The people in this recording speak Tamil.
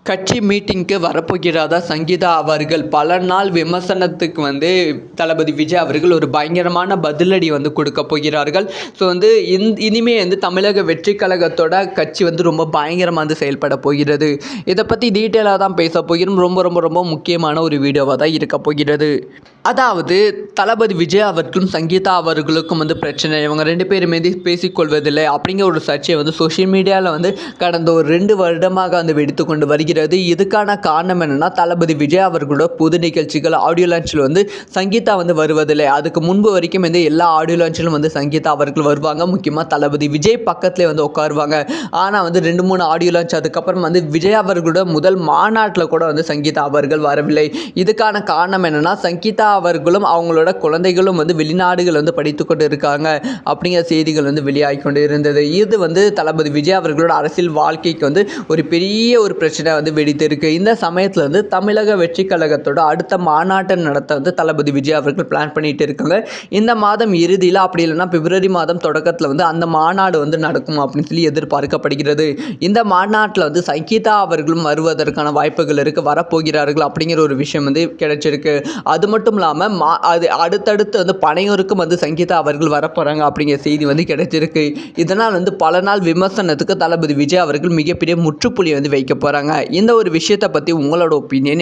கட்சி மீட்டிங்க்கு வரப்போகிறாரா சங்கீதா அவர்கள்? பல நாள் விமர்சனத்துக்கு தளபதி விஜய் அவர்கள் ஒரு பயங்கரமான பதிலடி கொடுக்க போகிறார்கள். ஸோ இனிமே தமிழக வெற்றி கழகத்தோட கட்சி ரொம்ப பயங்கரமாக செயல்பட போகிறது. இதை பற்றி டீட்டெயிலாக தான் பேச போகிறோம். ரொம்ப ரொம்ப ரொம்ப முக்கியமான ஒரு வீடியோவாக தான் இருக்க போகிறது. அதாவது தளபதி விஜய் அவர்களும் சங்கீதா அவர்களுக்கும் பிரச்சனை, இவங்க ரெண்டு பேரும் பேசிக்கொள்வதில்லை அப்படிங்கிற ஒரு சர்ச்சை சோஷியல் மீடியாவில் கடந்த ஒரு 2 வருடமாக வெடித்து கொண்டு வருகிறது. இதுக்கான காரணம் என்னென்னா, தளபதி விஜய் அவர்களோட பொது நிகழ்ச்சிகள் ஆடியோ லான்ச்சில் சங்கீதா வருவதில்லை. அதுக்கு முன்பு வரைக்கும் எல்லா ஆடியோ லான்ச்சிலும் சங்கீதா அவர்கள் வருவாங்க. முக்கியமாக தளபதி விஜய் பக்கத்தில் உட்காருவாங்க. ஆனால் 2-3 ஆடியோ லான்ச் அதுக்கப்புறம் விஜய் அவர்களோட முதல் மாநாட்டில் கூட சங்கீதா அவர்கள் வரவில்லை. இதுக்கான காரணம் என்னென்னா, சங்கீதா அவர்களும் அவங்களோட குழந்தைகளும் வெளிநாடுகள் படித்து கொண்டு இருக்காங்க அப்படிங்கிற செய்திகள் வெளியாகி கொண்டு இருந்தது. இது தளபதி விஜய் அவர்களோட அரசியல் வாழ்க்கைக்கு ஒரு பெரிய ஒரு பிரச்சனை வெடித்திருக்கு. இந்த சமயத்தில் தமிழக வெற்றி கழகத்தோட அடுத்த மாநாட்டை நடத்த தளபதி விஜய் அவர்கள் பிளான் பண்ணிட்டு இருக்காங்க. இந்த மாதம் இறுதியில் அப்படி இல்லைன்னா பிப்ரவரி மாதம் தொடக்கத்தில் அந்த மாநாடு நடக்கும் அப்படின்னு சொல்லி எதிர்பார்க்கப்படுகிறது. இந்த மாநாட்டில் சங்கீதா அவர்களும் வருவதற்கான வாய்ப்புகள் இருக்கு, வரப்போகிறார்கள் அப்படிங்கிற ஒரு விஷயம் கிடைச்சிருக்கு. அது மட்டும் அது அடுத்தடுத்து பனையூருக்கும் சங்கீதா அவர்கள் வரப்போறாங்க அப்படிங்கிற செய்தி கிடைச்சிருக்கு. இதனால் பல நாள் விமர்சனத்துக்கு தளபதி விஜய் அவர்கள் மிகப்பெரிய முற்றுப்புள்ளி வைக்க போறாங்க. இந்த ஒரு விஷயத்தை பத்தி உங்களோட ஒப்பீனியன்